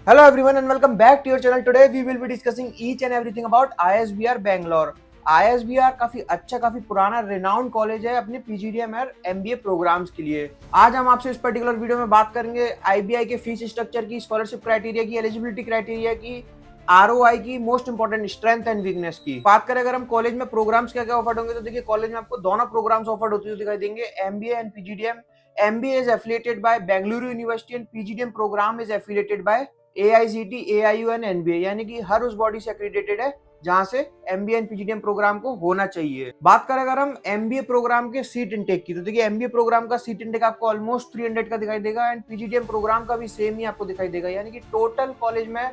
Hello everyone and welcome back to your channel. Today we will be discussing each and everything about ISBR Bangalore. ISBR काफी अच्छा काफी पुराना renowned college है अपने PGDM और MBA programmes के लिए। आज हम आपसे इस पर्टिकुलर वीडियो में बात करेंगे आईबीआई के फीस स्ट्रक्चर की, स्कॉलरशिप क्राइटेरिया की, एलिजिबिलिटी क्राइटेरिया की, आरओआई की, most important strength and weakness की। बात करें अगर हम कॉलेज में प्रोग्राम्स क्या क्या ऑफर्ड होंगे तो देखिए कॉलेज में आपको दोनों प्रोग्राम्स ऑफर्ड होते हुए दिखाई देंगे, MBA and PGDM. MBA is affiliated by Bengaluru university and PGDM programme is affiliated by AICT, AIU and NBA, यानी कि हर उस बॉडी से एक्रेडिटेड है जहां से MBA एंड PGDM प्रोग्राम को होना चाहिए। बात करें अगर हम MBA प्रोग्राम के सीट इनटेक की तो देखिए MBA प्रोग्राम का सीट इनटेक आपको ऑलमोस्ट 300 का दिखाई देगा एंड PGDM प्रोग्राम का भी सेम ही आपको दिखाई देगा, यानी कि टोटल कॉलेज में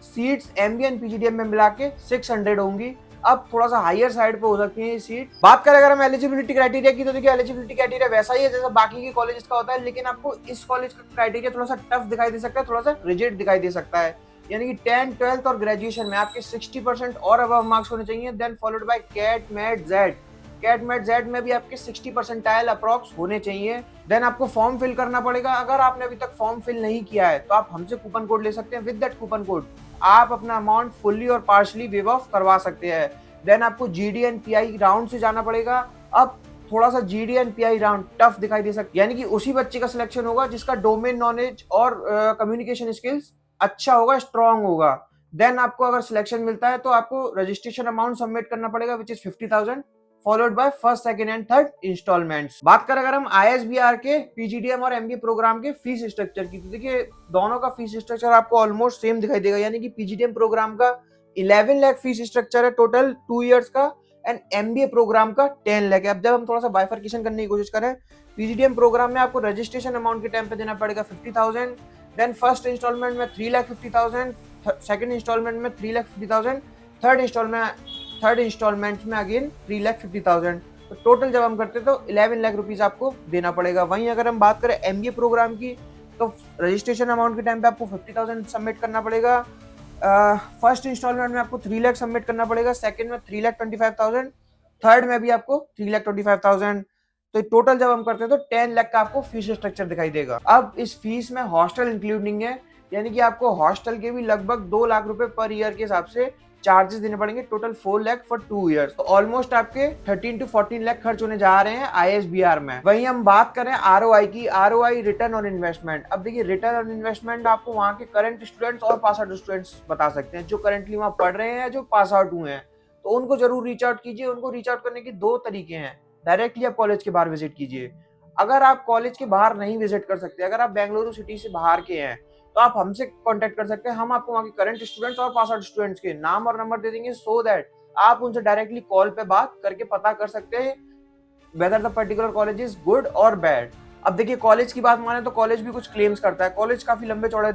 सीट्स MBA एंड PGDM में मिला के 600 होंगी। अब थोड़ा सा हायर साइड पे हो सकती है ये सीट। बात करें अगर हम एलिजिबिलिटी क्राइटेरिया की तो देखिए एलिजिबिलिटी क्राइटेरिया वैसा ही है जैसा बाकी के कॉलेज का होता है, लेकिन आपको इस कॉलेज का क्राइटेरिया थोड़ा सा टफ दिखाई दे सकता है, थोड़ा सा रिजिड दिखाई दे सकता है। यानी कि 10, 12th और ग्रेजुएशन में आपके 60% और अबव मार्क्स होने चाहिए, then followed by CAT MAT Z. CAT MAT Z में भी आपके 60 परसेंटाइल अप्रॉक्स होने चाहिए। देन आपको फॉर्म फिल करना पड़ेगा। अगर आपने अभी तक फॉर्म फिल नहीं किया है तो आप हमसे कूपन कोड ले सकते हैं। विद दैट कूपन कोड आप अपना अमाउंट फुल्ली और पार्शली वेव ऑफ करवा सकते हैं। देन आपको जीडी एंड पीआई राउंड से जाना पड़ेगा। अब थोड़ा सा GD and pi round tough दिखाई दे सकता है, यानी कि उसी बच्चे का सिलेक्शन होगा जिसका डोमेन नॉलेज और कम्युनिकेशन स्किल्स अच्छा होगा, स्ट्रांग होगा। देन आपको अगर सिलेक्शन मिलता है तो आपको रजिस्ट्रेशन अमाउंट सबमिट करना पड़ेगा which is 50,000 followed by first, second and third instalments. बात करें अगर हम आईएसबीआर के पीजीडीएम और एमबीए प्रोग्राम के फीस स्ट्रक्चर की तो देखिए दोनों का फीस स्ट्रक्चर आपको ऑलमोस्ट सेम दिखाई देगा, यानी कि पीजीडीएम प्रोग्राम का 11 लाख फीस स्ट्रक्चर है टोटल 2 इयर्स का एंड एमबीए प्रोग्राम का 10 लाख है। अब जब हम थोड़ा सा बाइफर्केशन करने की कोशिश करें, पीजीडीएम प्रोग्राम में आपको रजिस्ट्रेशन अमाउंट के टाइम पे देना पड़ेगा 50,000, देन फर्स्ट इंस्टॉलमेंट में 3,50,000, सेकंड इंस्टॉलमेंट में 3,50,000, थर्ड इंस्टॉलमेंट में अगेन 3,50,000। तो टोटल जब हम करते हैं तो 11 लाख रुपीज आपको देना पड़ेगा। वहीं अगर हम बात करें एमबीए प्रोग्राम की तो रजिस्ट्रेशन अमाउंट के टाइम पे आपको 50,000 सबमिट करना पड़ेगा। फर्स्ट इंस्टॉलमेंट में आपको 3 लाख सबमिट करना पड़ेगा, सेकंड में 3,25,000, थर्ड में भी आपको 3,25,000। तो टोटल जब हम करते हैं तो 10 लाख का आपको फीस स्ट्रक्चर दिखाई देगा। अब इस फीस में हॉस्टल इंक्लूडिंग है, यानी कि आपको हॉस्टल के भी लगभग 2 लाख रुपए पर ईयर के हिसाब से चार्जेस देने पड़ेंगे, टोटल 4 लाख फॉर 2 इयर्स। तो ऑलमोस्ट आपके 13 टू 14 लाख खर्च होने जा रहे हैं आईएसबीआर में। वहीं हम बात करें आरओआई की, आरओआई रिटर्न ऑन इन्वेस्टमेंट। अब देखिए रिटर्न ऑन इन्वेस्टमेंट आपको वहां के करंट स्टूडेंट्स और पास आउट स्टूडेंट्स बता सकते हैं, जो करंटली वहां पढ़ रहे हैं, जो पास आउट हुए हैं। तो उनको जरूर रीच आउट कीजिए। उनको रीच आउट करने के दो तरीके हैं, डायरेक्टली आप कॉलेज के बाहर विजिट कीजिए। अगर आप कॉलेज के बाहर नहीं विजिट कर सकते, अगर आप बेंगलुरु सिटी से बाहर के हैं तो आप हमसे कांटेक्ट कर सकते हैं। हम आपको वहाँ के करंट स्टूडेंट्स और पास आउट स्टूडेंट्स के नाम और नंबर दे देंगे सो दैट आप उनसे डायरेक्टली कॉल पे बात करके पता कर सकते हैं whether the particular college is good और बैड। अब देखिए कॉलेज की बात माने तो कॉलेज भी कुछ क्लेम्स करता है। कॉलेज काफी लंबे चौड़े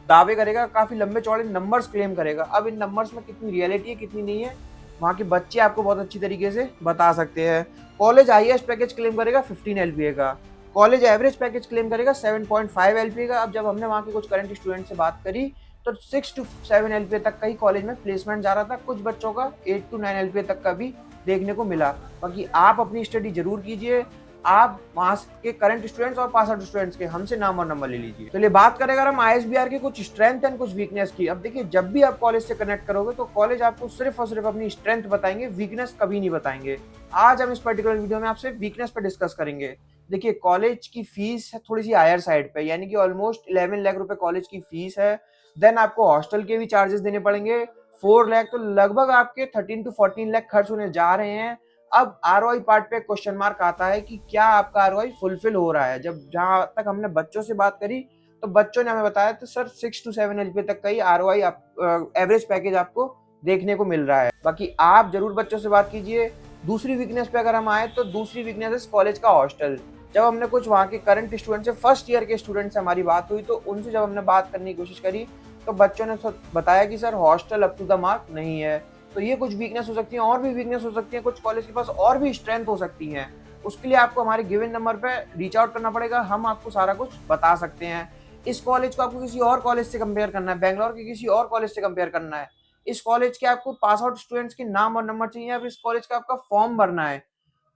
दावे करेगा, काफी लंबे चौड़े नंबर्स क्लेम करेगा। अब इन नंबर्स में कितनी रियलिटी है कितनी नहीं है वहाँ के बच्चे आपको बहुत अच्छी तरीके से बता सकते हैं। कॉलेज हाईएस्ट पैकेज क्लेम करेगा 15 एलपीए का, कॉलेज एवरेज पैकेज क्लेम करेगा 7.5 एलपीए का। अब जब हमने वहाँ के कुछ करंट स्टूडेंट से बात करी तो 6 to 7 एलपीए तक का ही कॉलेज में प्लेसमेंट जा रहा था, कुछ बच्चों का 8 to 9 एलपीए तक का भी देखने को मिला। बाकी आप अपनी स्टडी जरूर कीजिए, आप वहां के करंट स्टूडेंट्स और पास आउट स्टूडेंट्स के हमसे नाम और नंबर ले लीजिए। चलिए बात करें अगर हम आईएसबीआर के कुछ स्ट्रेंथ एंड कुछ वीकनेस की। अब देखिए जब भी आप कॉलेज से कनेक्ट करोगे तो कॉलेज आपको सिर्फ और सिर्फ अपनी स्ट्रेंथ बताएंगे, वीकनेस कभी नहीं बताएंगे। आज हम इस पर्टिकुलर वीडियो में आपसे वीकनेस पर डिस्कस करेंगे। देखिए कॉलेज की फीस है थोड़ी सी हायर साइड पे, यानी कि ऑलमोस्ट 11 लाख रुपए कॉलेज की फीस है। देन आपको हॉस्टल के भी चार्जेस देने पड़ेंगे 4 लाख, तो लगभग आपके 13 टू 14 लाख खर्च होने जा रहे हैं। अब आरओआई पार्ट पे क्वेश्चन मार्क आता है कि क्या आपका आरओआई फुलफिल हो रहा है। जब जहां तक हमने बच्चों से बात करी तो बच्चों ने हमें बताया तो सर 6 to 7 एलपीए तक का ही आरओआई एवरेज पैकेज आपको देखने को मिल रहा है। बाकी आप जरूर बच्चों से बात कीजिए। दूसरी वीकनेस पे अगर हम आए तो दूसरी वीकनेस है कॉलेज का हॉस्टल। जब हमने कुछ वहाँ के करंट स्टूडेंट से, फर्स्ट ईयर के स्टूडेंट से हमारी बात हुई तो उनसे जब हमने बात करने की कोशिश करी तो बच्चों ने बताया कि sir hostel up to the mark नहीं है। तो ये कुछ वीकनेस हो सकती है, और भी वीकनेस हो सकती है, कुछ कॉलेज के पास और भी स्ट्रेंथ हो सकती है। उसके लिए आपको हमारे गिवन नंबर पे रीच आउट करना पड़ेगा, हम आपको सारा कुछ बता सकते हैं। इस कॉलेज को आपको किसी और कॉलेज से कंपेयर करना है, बैंगलोर के किसी और कॉलेज से कंपेयर करना है, इस कॉलेज के आपको पास आउट स्टूडेंट्स के नाम और नंबर चाहिए, अब इस कॉलेज का आपका फॉर्म भरना है,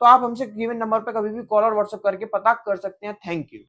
तो आप हमसे गिवन नंबर पे कभी भी कॉल और व्हाट्सएप करके पता कर सकते हैं। Thank you.